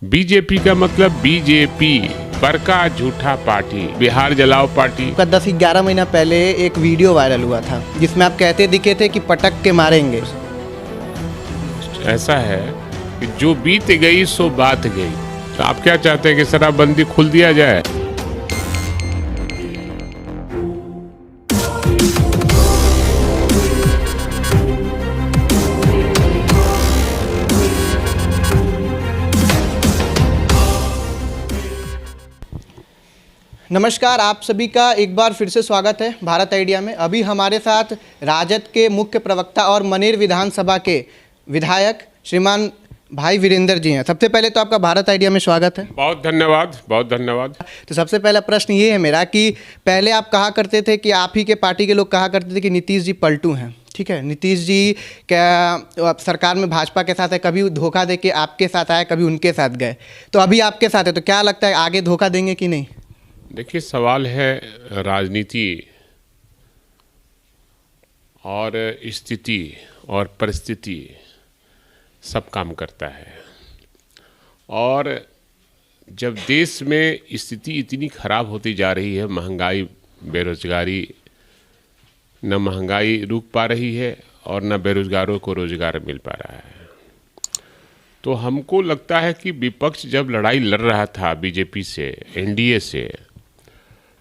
BJP का मतलब BJP, बड़का झूठा पार्टी, बिहार जलाओ पार्टी। 10-11 महीना पहले एक वीडियो वायरल हुआ था जिसमें आप कहते दिखे थे कि पटक के मारेंगे। ऐसा है कि जो बीत गई सो बात गई। तो आप क्या चाहते हैं कि शराबबंदी खुल दिया जाए? नमस्कार, आप सभी का एक बार फिर से स्वागत है भारत आइडिया में। अभी हमारे साथ राजद के मुख्य प्रवक्ता और मनेर विधानसभा के विधायक श्रीमान भाई वीरेंद्र जी हैं। सबसे पहले तो आपका भारत आइडिया में स्वागत है। बहुत धन्यवाद, बहुत धन्यवाद। तो सबसे पहला प्रश्न ये है मेरा कि पहले आप कहा करते थे कि आप ही के पार्टी के लोग कहा करते थे कि नीतीश जी पलटू हैं, ठीक है। नीतीश जी क्या सरकार में भाजपा के साथ है, कभी धोखा दे के आपके साथ आए, कभी उनके साथ गए, तो अभी आपके साथ है, तो क्या लगता है आगे धोखा देंगे कि नहीं? देखिए, सवाल है राजनीति और स्थिति और परिस्थिति सब काम करता है। और जब देश में स्थिति इतनी खराब होती जा रही है, महंगाई, बेरोजगारी, न महंगाई रुक पा रही है और न बेरोजगारों को रोजगार मिल पा रहा है, तो हमको लगता है कि विपक्ष जब लड़ाई लड़ रहा था बीजेपी से, एनडीए से,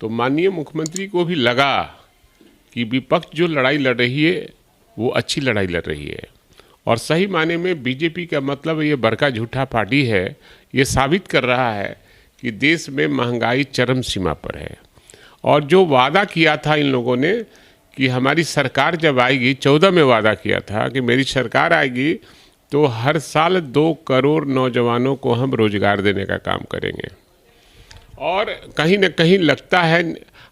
तो माननीय मुख्यमंत्री को भी लगा कि विपक्ष जो लड़ाई लड़ रही है वो अच्छी लड़ाई लड़ रही है। और सही माने में बीजेपी का मतलब ये बड़का झूठा पार्टी है। ये साबित कर रहा है कि देश में महंगाई चरम सीमा पर है। और जो वादा किया था इन लोगों ने कि हमारी सरकार जब आएगी, 14 में वादा किया था कि मेरी सरकार आएगी तो हर साल 2 करोड़ नौजवानों को हम रोजगार देने का काम करेंगे। और कहीं न कहीं लगता है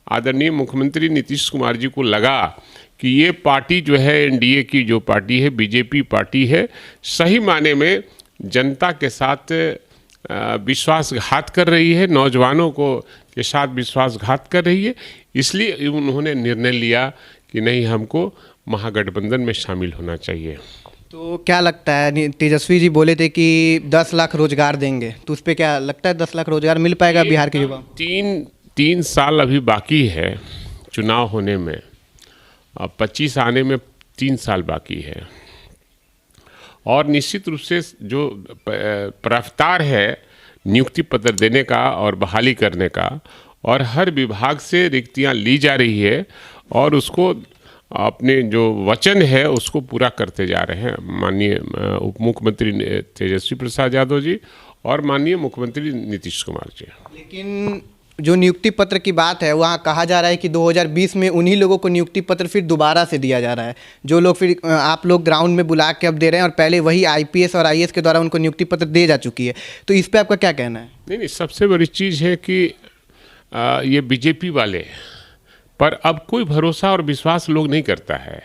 आदरणीय मुख्यमंत्री नीतीश कुमार जी को लगा कि ये पार्टी जो है, एनडीए की जो पार्टी है, बीजेपी पार्टी है, सही माने में जनता के साथ विश्वासघात कर रही है, नौजवानों को के साथ विश्वासघात कर रही है। इसलिए उन्होंने निर्णय लिया कि नहीं, हमको महागठबंधन में शामिल होना चाहिए। तो क्या लगता है, तेजस्वी जी बोले थे कि 10 लाख रोजगार देंगे, तो उस पर क्या लगता है 10 लाख रोजगार मिल पाएगा बिहार के युवा? तीन साल अभी बाकी है चुनाव होने में, 25 आने में 3 साल बाकी है। और निश्चित रूप से जो रफ्तार है नियुक्ति पत्र देने का और बहाली करने का, और हर विभाग से रिक्तियां ली जा रही है और उसको अपने जो वचन है उसको पूरा करते जा रहे हैं माननीय उप मुख्यमंत्री तेजस्वी प्रसाद यादव जी और माननीय मुख्यमंत्री नीतीश कुमार जी। लेकिन जो नियुक्ति पत्र की बात है, वहाँ कहा जा रहा है कि 2020 में उन्हीं लोगों को नियुक्ति पत्र फिर दोबारा से दिया जा रहा है, जो लोग फिर आप लोग ग्राउंड में बुला के अब दे रहे हैं, और पहले वही आईपीएस और आईएएस के द्वारा उनको नियुक्ति पत्र दे जा चुकी है। तो इस पर आपका क्या कहना है? नहीं, सबसे बड़ी चीज़ है कि ये बीजेपी वाले पर अब कोई भरोसा और विश्वास लोग नहीं करता है।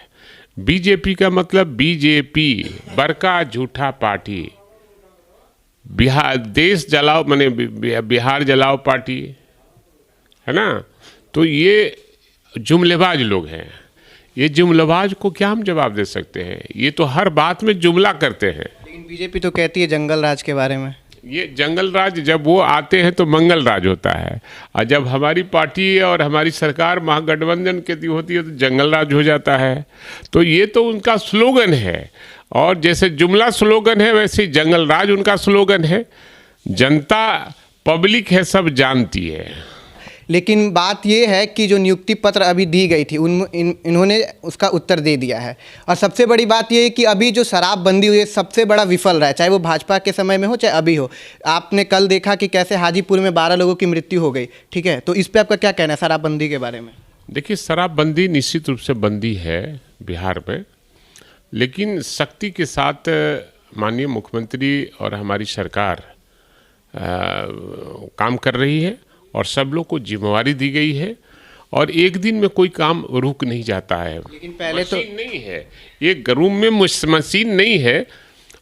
बीजेपी का मतलब बीजेपी, बड़का झूठा पार्टी, बिहार देश जलाओ माने बिहार जलाओ पार्टी है ना। तो ये जुमलेबाज लोग हैं। ये जुमलेबाज को क्या हम जवाब दे सकते हैं? ये तो हर बात में जुमला करते हैं। लेकिन बीजेपी तो कहती है जंगल राज के बारे में। ये जंगल राज जब वो आते हैं तो मंगल राज होता है, और जब हमारी पार्टी और हमारी सरकार महागठबंधन की होती है तो जंगल राज हो जाता है। तो ये तो उनका स्लोगन है, और जैसे जुमला स्लोगन है वैसे ही जंगल राज उनका स्लोगन है। जनता पब्लिक है, सब जानती है। लेकिन बात ये है कि जो नियुक्ति पत्र अभी दी गई थी इन्होंने उसका उत्तर दे दिया है। और सबसे बड़ी बात ये है कि अभी जो शराबबंदी हुई है सबसे बड़ा विफल रहा है, चाहे वो भाजपा के समय में हो चाहे अभी हो। आपने कल देखा कि कैसे हाजीपुर में 12 लोगों की मृत्यु हो गई, ठीक है। तो इस पर आपका क्या कहना है शराबबंदी के बारे में? देखिए, शराबबंदी निश्चित रूप से बंदी है बिहार में, लेकिन सख्ती के साथ माननीय मुख्यमंत्री और हमारी सरकार काम कर रही है और सब लोग को जिम्मेवारी दी गई है। और एक दिन में कोई काम रुक नहीं जाता है। लेकिन पहले तो मशीन नहीं है, एक रूम में मशीन नहीं है।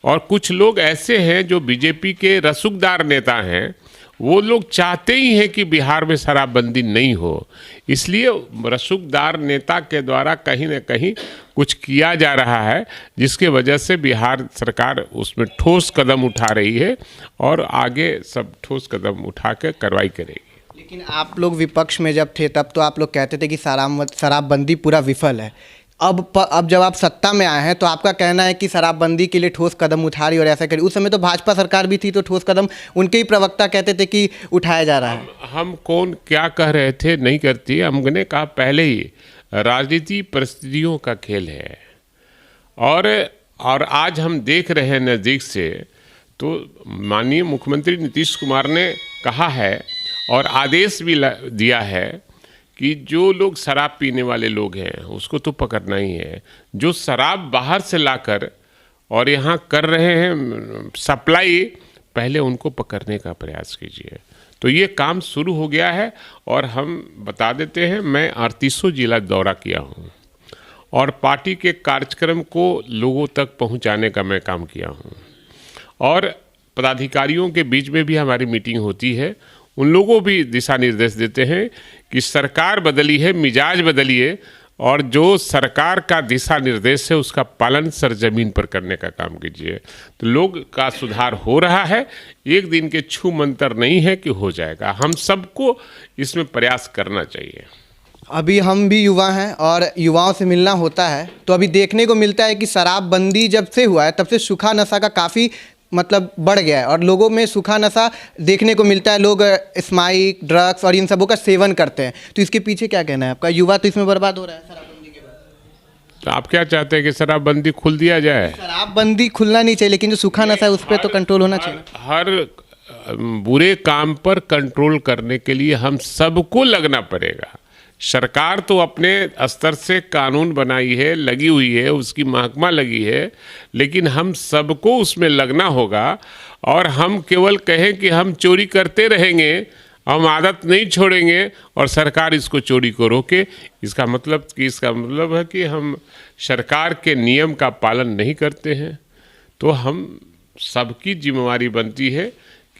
और कुछ लोग ऐसे हैं जो बीजेपी के रसूखदार नेता हैं, वो लोग चाहते ही हैं कि बिहार में शराबबंदी नहीं हो। इसलिए रसूखदार नेता के द्वारा कहीं ना कहीं कुछ किया जा रहा है, जिसके वजह से बिहार सरकार उसमें ठोस कदम उठा रही है और आगे सब ठोस कदम उठा के कार्रवाई करेगी। लेकिन आप लोग विपक्ष में जब थे तब तो आप लोग कहते थे कि शराबबंदी पूरा विफल है। अब जब आप सत्ता में आए हैं तो आपका कहना है कि शराबबंदी के लिए ठोस कदम उठा रही और ऐसा करी। उस समय तो भाजपा सरकार भी थी तो ठोस कदम उनके ही प्रवक्ता कहते थे कि उठाया जा रहा है। हम कौन क्या कह रहे थे नहीं करती, हमने कहा पहले ही राजनीति परिस्थितियों का खेल है और आज हम देख रहे हैं नज़दीक से, तो माननीय मुख्यमंत्री नीतीश कुमार ने कहा है और आदेश भी दिया है कि जो लोग शराब पीने वाले लोग हैं उसको तो पकड़ना ही है। जो शराब बाहर से लाकर और यहाँ कर रहे हैं सप्लाई, पहले उनको पकड़ने का प्रयास कीजिए। तो ये काम शुरू हो गया है और हम बता देते हैं, मैं 38 जिला दौरा किया हूँ और पार्टी के कार्यक्रम को लोगों तक पहुँचाने का मैं काम किया हूँ और पदाधिकारियों के बीच में भी हमारी मीटिंग होती है। उन लोगों भी दिशा निर्देश देते हैं कि सरकार बदली है, मिजाज बदलिए और जो सरकार का दिशा निर्देश है उसका पालन सरजमीन पर करने का काम कीजिए। तो लोग का सुधार हो रहा है, एक दिन के छू मंतर नहीं है कि हो जाएगा। हम सबको इसमें प्रयास करना चाहिए। अभी हम भी युवा हैं और युवाओं से मिलना होता है, तो अभी देखने को मिलता है कि शराबबंदी जब से हुआ है तब से सूखा नशा का काफ़ी मतलब बढ़ गया है और लोगों में सूखा नशा देखने को मिलता है। लोग स्माइक, ड्रग्स और इन सबों का सेवन करते हैं। तो इसके पीछे क्या कहना है आपका? युवा तो इसमें बर्बाद हो रहा है शराबबंदी के बाद। तो आप क्या चाहते हैं कि शराबबंदी खुल दिया जाए? शराबबंदी खुलना नहीं चाहिए, लेकिन जो सूखा नशा है उस पर तो कंट्रोल होना चाहिए। हर बुरे काम पर कंट्रोल करने के लिए हम सबको लगना पड़ेगा। सरकार तो अपने स्तर से कानून बनाई है, लगी हुई है, उसकी महकमा लगी है, लेकिन हम सबको उसमें लगना होगा। और हम केवल कहें कि हम चोरी करते रहेंगे, हम आदत नहीं छोड़ेंगे और सरकार इसको चोरी को रोके, इसका मतलब है कि हम सरकार के नियम का पालन नहीं करते हैं। तो हम सबकी जिम्मेवारी बनती है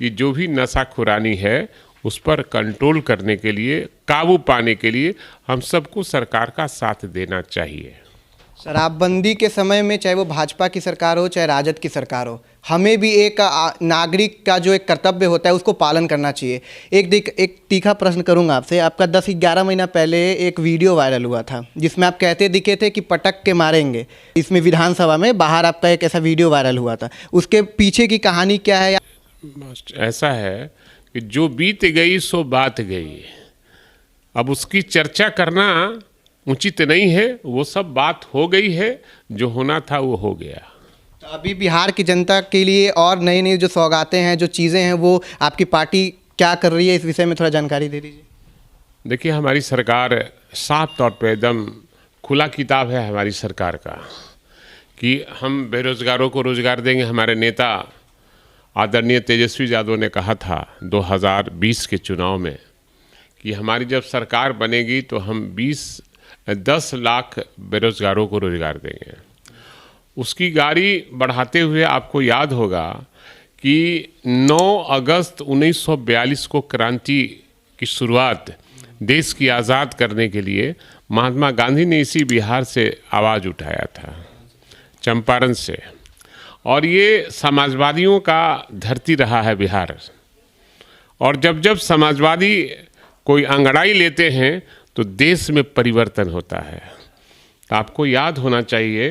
कि जो भी नशाखुरानी है उस पर कंट्रोल करने के लिए, काबू पाने के लिए हम सबको सरकार का साथ देना चाहिए। शराबबंदी के समय में चाहे वो भाजपा की सरकार हो चाहे राजद की सरकार हो, हमें भी एक नागरिक का जो एक कर्तव्य होता है उसको पालन करना चाहिए। एक तीखा प्रश्न करूंगा आपसे। आपका 10-11 महीना पहले एक वीडियो वायरल हुआ था जिसमें आप कहते दिखे थे कि पटक के मारेंगे। इसमें विधानसभा में बाहर आपका एक ऐसा वीडियो वायरल हुआ था, उसके पीछे की कहानी क्या है? ऐसा है कि जो बीत गई सो बात गई, अब उसकी चर्चा करना उचित नहीं है। वो सब बात हो गई है, जो होना था वो हो गया। तो अभी बिहार की जनता के लिए और नई नई जो सौगातें हैं, जो चीज़ें हैं, वो आपकी पार्टी क्या कर रही है, इस विषय में थोड़ा जानकारी दे दीजिए। देखिए, हमारी सरकार साफ तौर पे एकदम खुला किताब है हमारी सरकार का कि हम बेरोजगारों को रोजगार देंगे। हमारे नेता आदरणीय तेजस्वी यादव ने कहा था 2020 के चुनाव में कि हमारी जब सरकार बनेगी तो हम 10 लाख बेरोजगारों को रोजगार देंगे। उसकी गाड़ी बढ़ाते हुए आपको याद होगा कि 9 अगस्त 1942 को क्रांति की शुरुआत देश की आज़ाद करने के लिए महात्मा गांधी ने इसी बिहार से आवाज़ उठाया था, चंपारण से। और ये समाजवादियों का धरती रहा है बिहार। और जब समाजवादी कोई अंगड़ाई लेते हैं तो देश में परिवर्तन होता है। आपको याद होना चाहिए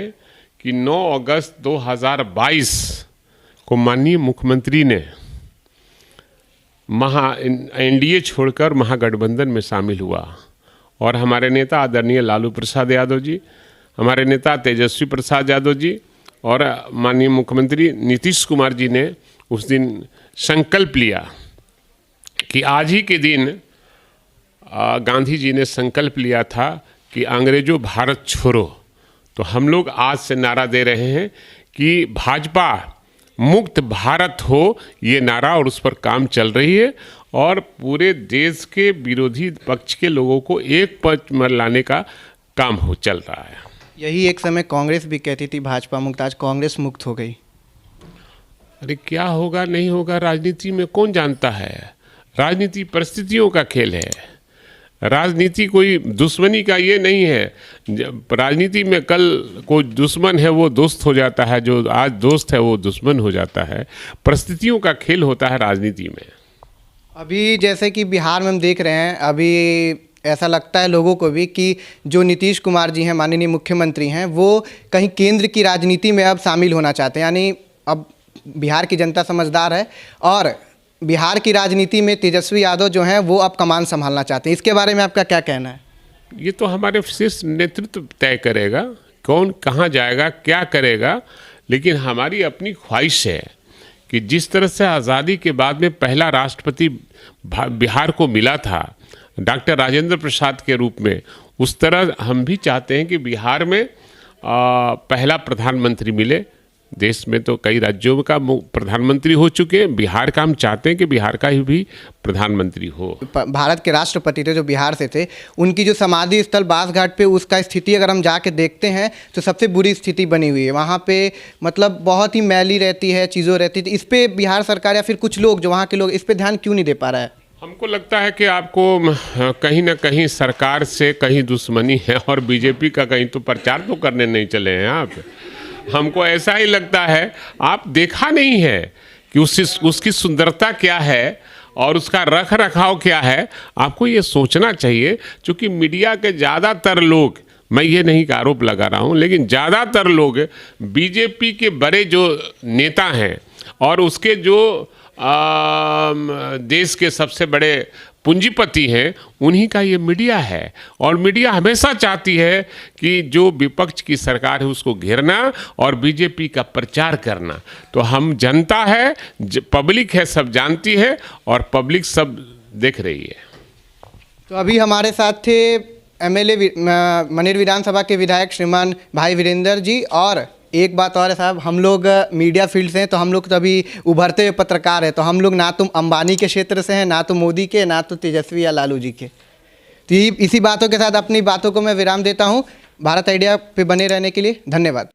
कि 9 अगस्त 2022 को माननीय मुख्यमंत्री ने एनडीए छोड़कर महागठबंधन में शामिल हुआ और हमारे नेता आदरणीय लालू प्रसाद यादव जी, हमारे नेता तेजस्वी प्रसाद यादव जी और माननीय मुख्यमंत्री नीतीश कुमार जी ने उस दिन संकल्प लिया कि आज ही के दिन गांधी जी ने संकल्प लिया था कि अंग्रेजों भारत छोड़ो। तो हम लोग आज से नारा दे रहे हैं कि भाजपा मुक्त भारत हो, ये नारा, और उस पर काम चल रही है और पूरे देश के विरोधी पक्ष के लोगों को एक पक्ष में लाने का काम चल रहा है। यही एक समय कांग्रेस भी कहती थी भाजपा मुक्त, आज कांग्रेस मुक्त हो गई। अरे क्या होगा नहीं होगा राजनीति में कौन जानता है। राजनीति परिस्थितियों का खेल है। राजनीति कोई दुश्मनी का ये नहीं है। राजनीति में कल कोई दुश्मन है वो दोस्त हो जाता है, जो आज दोस्त है वो दुश्मन हो जाता है। परिस्थितियों का खेल होता है राजनीति में। अभी जैसे कि बिहार में हम देख रहे हैं, अभी ऐसा लगता है लोगों को भी कि जो नीतीश कुमार जी हैं, माननीय मुख्यमंत्री हैं, वो कहीं केंद्र की राजनीति में अब शामिल होना चाहते हैं। यानी अब बिहार की जनता समझदार है और बिहार की राजनीति में तेजस्वी यादव जो हैं वो अब कमान संभालना चाहते हैं। इसके बारे में आपका क्या कहना है? ये तो हमारे शीर्ष नेतृत्व तय करेगा कौन कहाँ जाएगा, क्या करेगा। लेकिन हमारी अपनी ख्वाहिश है कि जिस तरह से आज़ादी के बाद में पहला राष्ट्रपति बिहार को मिला था डॉक्टर राजेंद्र प्रसाद के रूप में, उस तरह हम भी चाहते हैं कि बिहार में पहला प्रधानमंत्री मिले। देश में तो कई राज्यों का प्रधानमंत्री हो चुके हैं, बिहार का हम चाहते हैं कि बिहार का ही भी प्रधानमंत्री हो। भारत के राष्ट्रपति थे जो बिहार से थे, उनकी जो समाधि स्थल बासघाट पे, उसका स्थिति अगर हम जाके देखते हैं तो सबसे बुरी स्थिति बनी हुई है। वहाँ पे मतलब बहुत ही मैली रहती है, चीज़ों रहती है। इस पर बिहार सरकार या फिर कुछ लोग जो वहाँ के लोग इस पर ध्यान क्यों नहीं दे पा रहा है? हमको लगता है कि आपको कहीं ना कहीं सरकार से कहीं दुश्मनी है और बीजेपी का कहीं तो प्रचार तो करने नहीं चले हैं आप। हमको ऐसा ही लगता है, आप देखा नहीं है कि उसकी सुंदरता क्या है और उसका रख रखाव क्या है। आपको ये सोचना चाहिए, क्योंकि मीडिया के ज़्यादातर लोग, मैं ये नहीं का आरोप लगा रहा हूँ, लेकिन ज़्यादातर लोग बीजेपी के बड़े जो नेता हैं और उसके जो देश के सबसे बड़े पूंजीपति हैं, उन्हीं का ये मीडिया है। और मीडिया हमेशा चाहती है कि जो विपक्ष की सरकार है उसको घेरना और बीजेपी का प्रचार करना। तो हम जनता है, पब्लिक है, सब जानती है और पब्लिक सब देख रही है। तो अभी हमारे साथ थे एमएलए मनेर विधानसभा के विधायक श्रीमान भाई वीरेंद्र जी। और एक बात और है साहब, हम लोग मीडिया फील्ड से हैं, तो हम लोग तो अभी उभरते हुए पत्रकार हैं। तो हम लोग ना तो अंबानी के क्षेत्र से हैं, ना तो मोदी के, ना तो तेजस्वी या लालू जी के। तो इसी बातों के साथ अपनी बातों को मैं विराम देता हूं। भारत आइडिया पे बने रहने के लिए धन्यवाद।